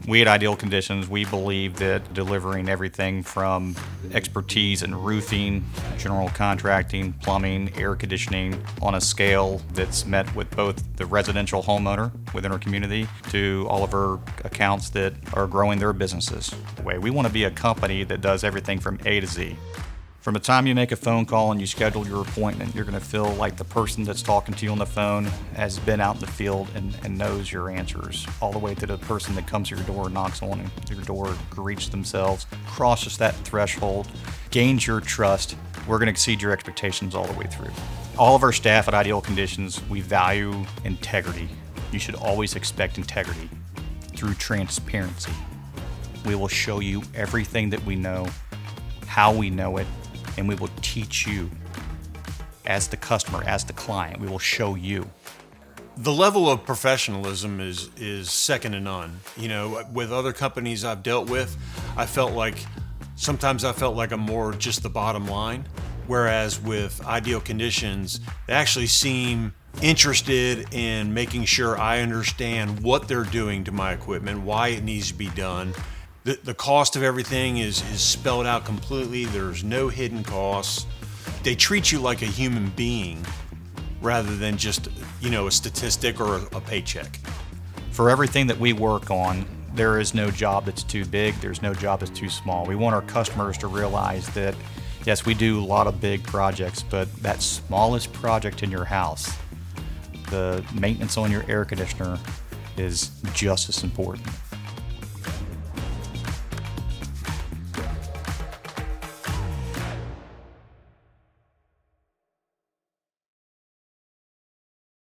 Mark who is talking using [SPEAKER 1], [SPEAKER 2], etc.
[SPEAKER 1] We at Ideal Conditions, we believe that delivering everything from expertise in roofing, general contracting, plumbing, air conditioning on a scale that's met with both the residential homeowner within our community to all of our accounts that are growing their businesses. We want to be a company that does everything from A to Z. From the time you make a phone call and you schedule your appointment, you're going to feel like the person that's talking to you on the phone has been out in the field and knows your answers, all the way to the person that comes to your door, knocks on your door, greets themselves, crosses that threshold, gains your trust. We're going to exceed your expectations all the way through. All of our staff at Ideal Conditions, we value integrity. You should always expect integrity through transparency. We will show you everything that we know, how we know it, and we will teach you as the customer, as the client. We will show you.
[SPEAKER 2] The level of professionalism is second to none. You know, with other companies I've dealt with, sometimes I felt like I'm more just the bottom line. Whereas with Ideal Conditions, they actually seem interested in making sure I understand what they're doing to my equipment, why it needs to be done. The cost of everything is spelled out completely. There's no hidden costs. They treat you like a human being rather than just, a statistic or a paycheck.
[SPEAKER 1] For everything that we work on, there is no job that's too big. There's no job that's too small. We want our customers to realize that, yes, we do a lot of big projects, but that smallest project in your house, the maintenance on your air conditioner, is just as important.